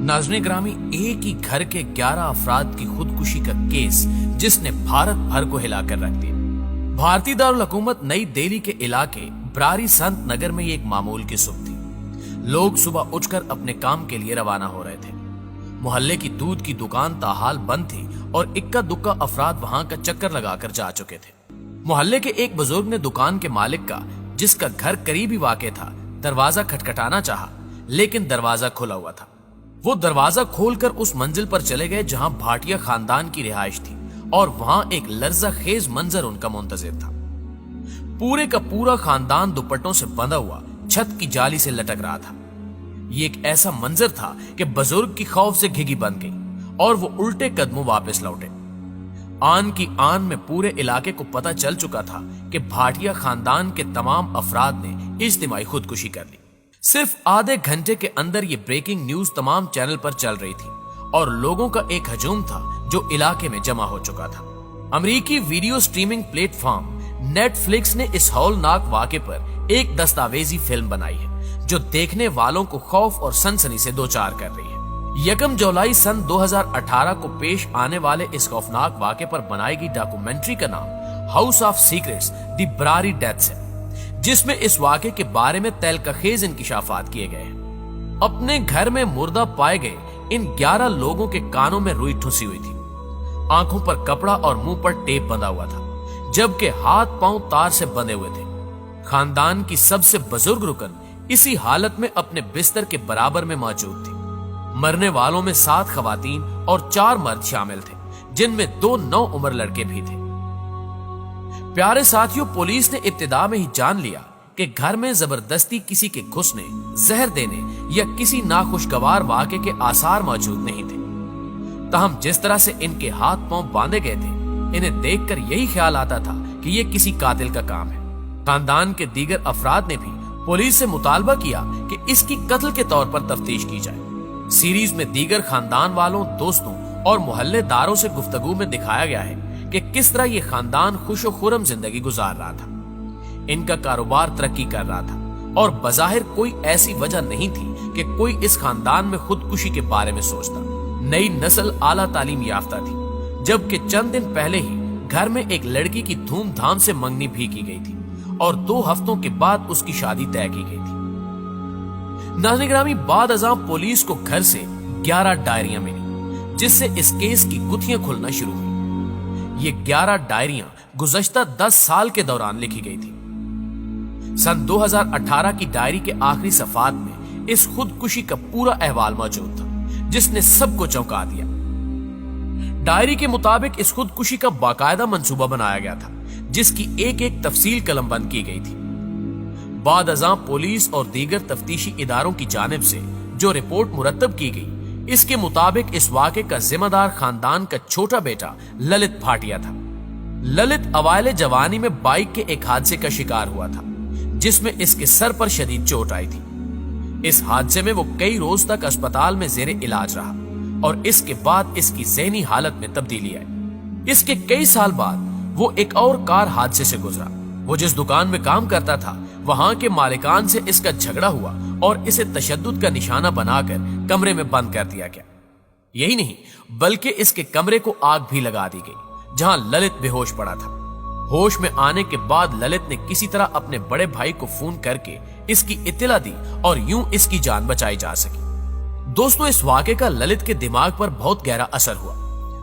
नाज़रीन ग्रामी, एक ही घर के 11 अफराद की खुदकुशी का केस जिसने भारत भर को हिलाकर रख दिया। भारतीय दारुल हुकूमत नई दिल्ली के इलाके ब्रारी संत नगर में ये एक मामूल की सुबह थी। लोग सुबह उठकर अपने काम के लिए रवाना हो रहे थे। मोहल्ले की दूध की दुकान ताहाल बंद थी और इक्का दुक्का अफराद वहां का चक्कर लगाकर जा चुके थे। मोहल्ले के एक बुजुर्ग ने दुकान के मालिक का, जिसका घर करीब ही वाक़ था, दरवाजा खटखटाना चाहा, लेकिन दरवाजा खुला हुआ था। वो दरवाजा खोलकर उस मंजिल पर चले गए जहां भाटिया खानदान की रिहाइश थी और वहां एक लर्जा खेज मंजर उनका मुंतजिर था। पूरे का पूरा खानदान दुपट्टों से बंधा हुआ छत की जाली से लटक रहा था। ये एक ऐसा मंजर था कि बुजुर्ग की खौफ से घिघी बन गई और वो उल्टे कदमों वापस लौटे। आन की आन में पूरे इलाके को पता चल चुका था कि भाटिया खानदान के तमाम अफराद ने इज्तिमाई खुदकुशी कर ली। सिर्फ आधे घंटे के अंदर ये ब्रेकिंग न्यूज तमाम चैनल पर चल रही थी और लोगों का एक हजूम था जो इलाके में जमा हो चुका था। अमेरिकी वीडियो स्ट्रीमिंग प्लेटफॉर्म नेटफ्लिक्स ने इस हौलनाक वाक़े पर एक दस्तावेजी फिल्म बनाई है जो देखने वालों को खौफ और सनसनी से दो चार कर रही है। 1 जुलाई सन 2018 को पेश आने वाले इस खौफनाक वाक़े पर बनाई गई डॉक्यूमेंट्री का नाम House of Secrets the Burari deaths है, जिसमें इस वाक़े के बारे में तहलकाखेज इंकिशाफात किए गए हैं। अपने घर में मुर्दा पाए गए इन 11 लोगों के कानों में रुई ठुसी हुई थी, आंखों पर कपड़ा और मुंह पर टेप बंधा हुआ था, जबकि हाथ पांव तार से बंधे हुए थे। खानदान की सबसे बुजुर्ग रुकन इसी हालत में अपने बिस्तर के बराबर में मौजूद थी। मरने वालों में 7 खवातीन और 4 मर्द शामिल थे, जिनमें 2 9 उम्र लड़के भी थे। प्यारे साथियों, पुलिस ने इब्तिदा में ही जान लिया कि घर में जबरदस्ती किसी के घुसने, जहर देने या किसी नाखुशगवार वाक़े के आसार मौजूद नहीं थे। ताहम जिस तरह से इनके हाथ पांव बांधे गए थे, इन्हें देखकर यही ख्याल आता था कि यह किसी कातिल का काम है। खानदान के दीगर अफराद ने भी पुलिस से मुतालबा किया कि इसकी कत्ल के तौर पर तफ्तीश की जाए। सीरीज में दीगर खानदान वालों, दोस्तों और मोहल्लेदारों से गुफ्तगू में दिखाया गया है कि किस तरह ये खानदान खुशो खुरम जिंदगी गुजार रहा था। इनका कारोबार तरक्की कर रहा था और बज़ाहिर कोई ऐसी वजह नहीं थी कि कोई इस खानदान में खुदकुशी के बारे में सोचता। नई नस्ल आला तालीम याफ्ता थी, जबकि चंद दिन पहले ही घर में एक लड़की की धूमधाम से मंगनी भी की गई थी और 2 हफ्तों के बाद उसकी शादी तय की गई थी। नाज़रीन ग्रामी, बाद अज़ां पुलिस को घर से 11 डायरियां मिली, जिससे इस केस की गुत्थियां खुलना शुरू हुई। ये 11 डायरियां गुज़श्ता 10 साल के दौरान लिखी गई थी। सन 2018 की डायरी के आखिरी सफ़ात में इस खुदकुशी का पूरा अहवाल मौजूद था, जिसने सबको चौंका दिया। डायरी के मुताबिक इस खुदकुशी का बाकायदा मंसूबा बनाया गया था, जिसकी एक एक तफसील कलमबंद की गई थी। बाद अज़ां पुलिस और दीगर तफ्तीशी इदारों की जानिब से जो रिपोर्ट मुरतब की गई, इसके मुताबिक इस वाक़े का जिम्मेदार खानदान का छोटा बेटा ललित भाटिया था। ललित अवाइले जवानी में बाइक के एक हादसे का शिकार हुआ था, जिसमें इसके सर पर शदीद चोट आई थी। इस हादसे में वो कई रोज तक अस्पताल में जेरे इलाज रहा और इसके बाद इसकी ज़हनी हालत में तब्दीली आई। इसके कई साल बाद वो एक और कार हादसे से गुजरा। वो जिस दुकान में काम करता था, वहां के मालिकान से इसका झगड़ा हुआ और इसे तशद्दुद का निशाना बनाकर कमरे में बंद कर दिया गया। यही नहीं, बल्कि इसके कमरे को आग भी लगा दी गई, जहां ललित बेहोश पड़ा था। होश में आने के बाद ललित ने किसी तरह अपने बड़े भाई को फोन करके इसकी इत्तला दी और यूं इसकी जान बचाई जा सकी। दोस्तों, इस वाक़े का ललित के दिमाग पर बहुत गहरा असर हुआ।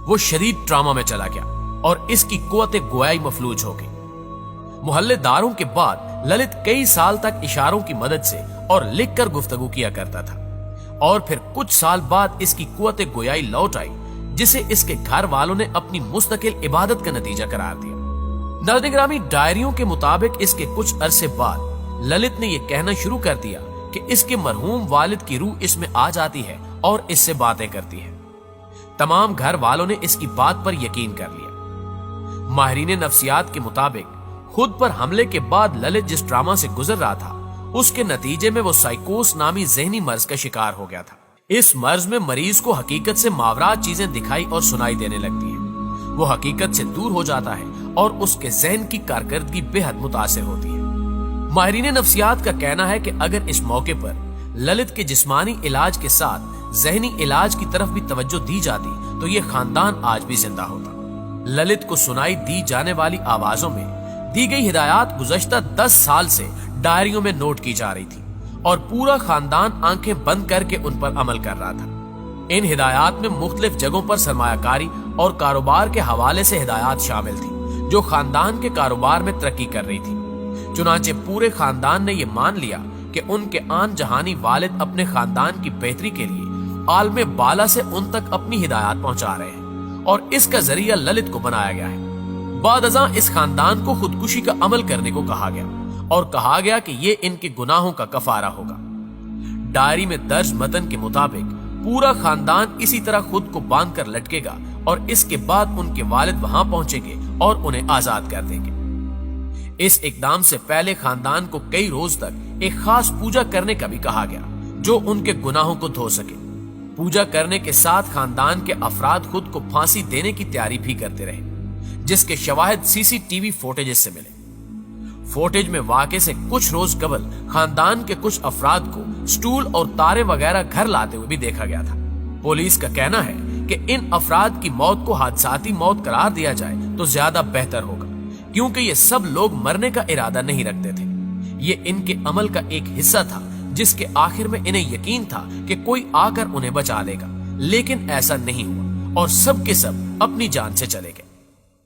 वो शदीद ट्रामा में चला गया और इसकी कुव्वत गोयाई मफलूज हो गई। मोहल्लेदारों के बाद ललित कई साल तक इशारों की मदद से और लिखकर गुफ्तगू किया करता था और फिर कुछ साल बाद इसकी कुव्वत गोयाई लौट आई, जिसे इसके घर वालों ने अपनी मुस्तकिल इबादत का नतीजा करार दिया। नाज़रीन ग्रामी, डायरियों के मुताबिक इसके कुछ अरसे बाद ललित ने यह कहना शुरू कर दिया कि इसके मरहूम वालिद की रूह इसमें आ जाती है और इससे बातें करती है। तमाम घर वालों ने इसकी बात पर यकीन कर लिया। माहिरीन नफ्सियात के मुताबिक खुद पर हमले के बाद ललित जिस ड्रामा से गुजर रहा था, उसके नतीजे में वो साइकोस नामी ज़हनी मर्ज का शिकार हो गया था। इस मर्ज में मरीज को हकीकत से मावरात चीजें दिखाई और सुनाई देने लगती हैं। वो हकीकत से दूर हो जाता है और उसके ज़हन की कारकर्दगी बेहद मुतासिर होती है। माहिरीन नफ्सियात का कहना है कि अगर इस मौके पर ललित के जिस्मानी इलाज के साथ ذہنی علاج کی طرف بھی توجہ دی جاتی تو یہ خاندان آج بھی زندہ ہوتا۔ للت کو سنائی دی جانے والی آوازوں میں دی گئی ہدایات گزشتہ 10 سال سے ڈائریوں میں نوٹ کی جا رہی تھی اور پورا خاندان آنکھیں بند کر کے ان پر عمل کر رہا تھا۔ ان ہدایات میں مختلف جگہوں پر سرمایہ کاری اور کاروبار کے حوالے سے ہدایات شامل تھی جو خاندان کے کاروبار میں ترقی کر رہی تھی۔ چنانچہ پورے خاندان نے یہ مان لیا کہ ان کے آن جہانی والد اپنے خاندان کی بہتری کے لیے عالم بالا سے ان تک اپنی ہدایات پہنچا رہے ہیں اور اس کا ذریعہ للت کو بنایا گیا ہے۔ بعد ازاں اس خاندان کو خودکشی کا عمل کرنے کو کہا گیا اور کہا گیا کہ یہ ان کے گناہوں کا کفارہ ہوگا۔ ڈائری میں درج متن کے مطابق پورا خاندان اسی طرح خود کو باندھ کر لٹکے گا اور اس کے بعد ان کے والد وہاں پہنچیں گے اور انہیں آزاد کر دیں گے۔ اس اقدام سے پہلے خاندان کو کئی روز تک ایک خاص پوجا کرنے کا بھی کہا گیا جو ان کے گناہوں کو دھو سکے۔ پوجا کرنے کے ساتھ خاندان کے افراد خود کو پھانسی دینے کی تیاری بھی کرتے رہے، جس کے شواہد CCTV فوٹیج سے ملے۔ فوٹیج میں واقعے سے کچھ روز قبل خاندان کے کچھ افراد کو سٹول اور تارے وغیرہ گھر لاتے ہوئے بھی دیکھا گیا تھا۔ پولیس کا کہنا ہے کہ ان افراد کی موت کو حادثاتی موت قرار دیا جائے تو زیادہ بہتر ہوگا، کیونکہ یہ سب لوگ مرنے کا ارادہ نہیں رکھتے تھے۔ یہ ان کے عمل کا ایک حصہ تھا جس کے آخر میں انہیں یقین تھا کہ کوئی آ کر انہیں بچا لے گا، لیکن ایسا نہیں ہوا اور سب کے سب اپنی جان سے چلے گئے۔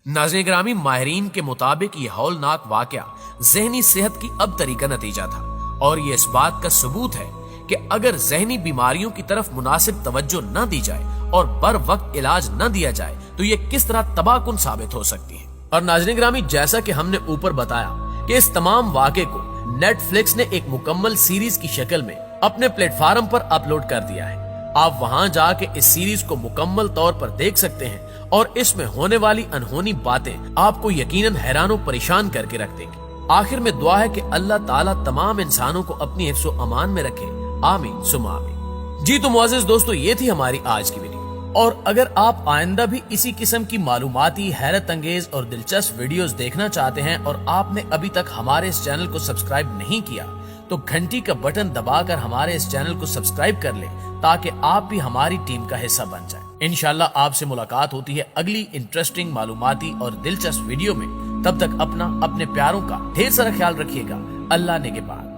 ناظرین گرامی، ماہرین کے مطابق یہ ہولناک واقعہ ذہنی صحت کی ابتری کا نتیجہ تھا اور یہ اس بات کا ثبوت ہے کہ اگر ذہنی بیماریوں کی طرف مناسب توجہ نہ دی جائے اور بر وقت علاج نہ دیا جائے تو یہ کس طرح تباہ کن ثابت ہو سکتی ہے۔ اور ناظرین گرامی، جیسا کہ ہم نے اوپر بتایا کہ اس تمام واقعے کو نیٹ فلکس نے ایک مکمل سیریز کی شکل میں اپنے پلیٹ فارم پر اپلوڈ کر دیا ہے۔ آپ وہاں جا کے اس سیریز کو مکمل طور پر دیکھ سکتے ہیں اور اس میں ہونے والی انہونی باتیں آپ کو یقیناً حیران و پریشان کر کے رکھ دیں گے۔ آخر میں دعا ہے کہ اللہ تعالیٰ تمام انسانوں کو اپنی حفظ و امان میں رکھے، آمین ثم آمین۔ جی تو معزز دوستو، یہ تھی ہماری آج کی ویڈیو، اور اگر آپ آئندہ بھی اسی قسم کی معلوماتی، حیرت انگیز اور دلچسپ ویڈیوز دیکھنا چاہتے ہیں اور آپ نے ابھی تک ہمارے اس چینل کو سبسکرائب نہیں کیا تو گھنٹی کا بٹن دبا کر ہمارے اس چینل کو سبسکرائب کر لیں تاکہ آپ بھی ہماری ٹیم کا حصہ بن جائیں۔ انشاءاللہ آپ سے ملاقات ہوتی ہے اگلی انٹرسٹنگ، معلوماتی اور دلچسپ ویڈیو میں۔ تب تک اپنے پیاروں کا ڈھیر سارا خیال رکھیے گا۔ اللہ نگہبان۔